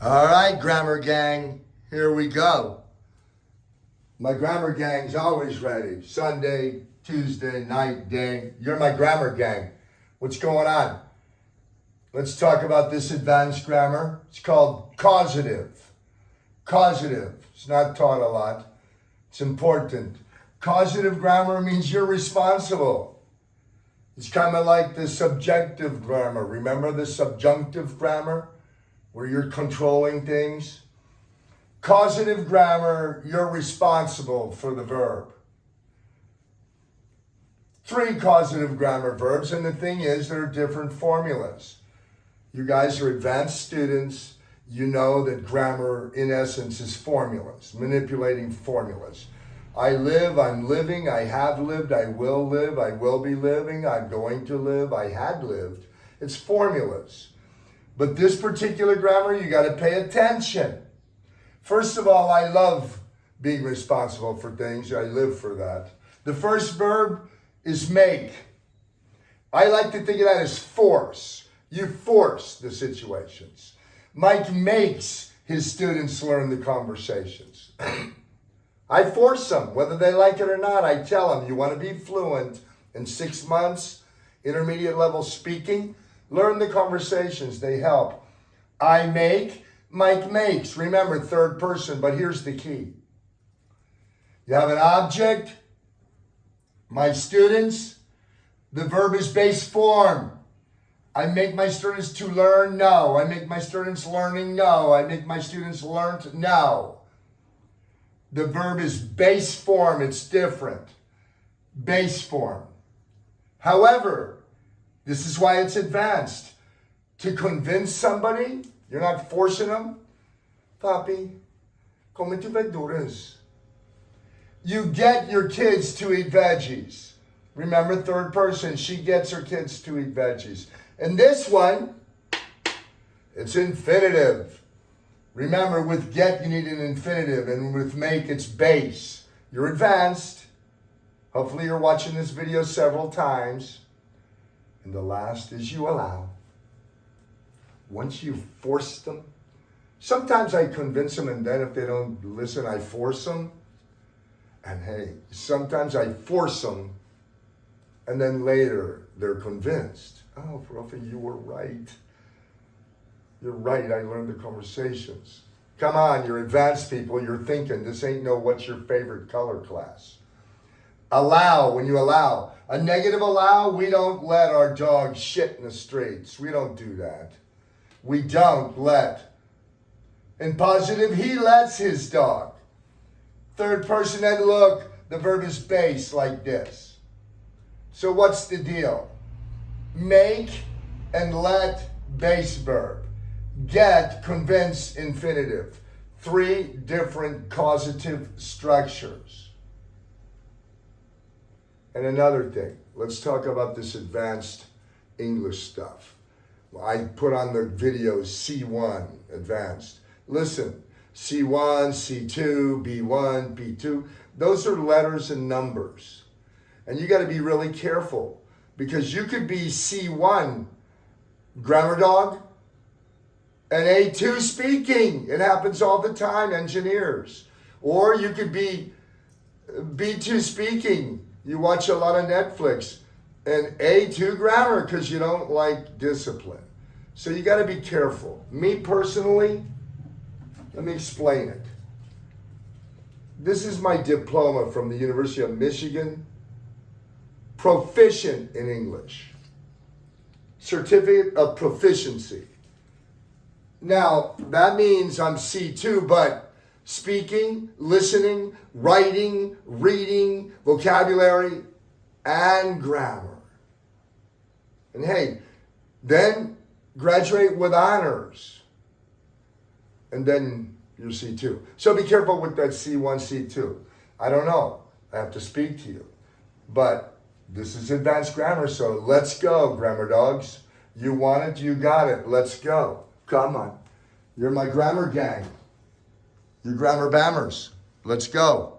All right, grammar gang, here we go. My grammar gang's always ready. Sunday, Tuesday, night, day. You're my grammar gang. What's going on? Let's talk about this advanced grammar. It's called causative. Causative. It's not taught a lot. It's important. Causative grammar means you're responsible. It's kind of like the subjective grammar. Remember the subjunctive grammar? Where you're controlling things. Causative grammar, you're responsible for the verb. 3 causative grammar verbs, and the thing is, there are different formulas. You guys are advanced students. You know that grammar, in essence, is formulas, manipulating formulas. I live, I'm living, I have lived, I will be living, I'm going to live, I had lived. It's formulas. But this particular grammar, you got to pay attention. First of all, I love being responsible for things. I live for that. The first verb is make. I like to think of that as force. You force the situations. Mike makes his students learn the conversations. I force them, whether they like it or not. I tell them, you want to be fluent in 6 months, intermediate level speaking, learn the conversations, they help. I make, Mike makes. Remember, third person, but here's the key. You have an object, my students, the verb is base form. I make my students to learn, no. I make my students learning, no. I make my students learned, no. The verb is base form, it's different. Base form. However, this is why it's advanced. To convince somebody, you're not forcing them. Papi, come tu verduras. You get your kids to eat veggies. Remember, third person, she gets her kids to eat veggies. And this one, it's infinitive. Remember, with get, you need an infinitive, and with make, it's base. You're advanced. Hopefully, you're watching this video several times. And the last is you allow. Once you force them, sometimes I convince them, and then if they don't listen, I force them. And hey, sometimes I force them, and then later they're convinced. Oh, Profe, you were right. You're right, I learned the conversations. Come on, you're advanced people, you're thinking. This ain't no what's your favorite color class. Allow, when you allow. A negative allow, we don't let our dog shit in the streets. We don't do that. We don't let. In positive, he lets his dog. Third person, and look, the verb is base like this. So what's the deal? Make and let, base verb. Get, convince, infinitive. 3 different causative structures. And another thing, let's talk about this advanced English stuff. I put on the videos C1, advanced. Listen, C1, C2, B1, B2, those are letters and numbers. And you got to be really careful because you could be C1, grammar dog, and A2 speaking. It happens all the time, engineers. Or you could be B2 speaking. You watch a lot of Netflix, and A2 grammar because you don't like discipline. So you got to be careful. Me personally, let me explain it. This is my diploma from the University of Michigan. Proficient in English. Certificate of proficiency. Now, that means I'm C2, but speaking, listening, writing, reading, vocabulary, and grammar. And hey, then graduate with honors. And then you're C2. So be careful with that C1, C2. I don't know. I have to speak to you. But this is advanced grammar, so let's go, grammar dogs. You want it, you got it. Let's go. Come on. You're my grammar gang. You grammar bammers. Let's go.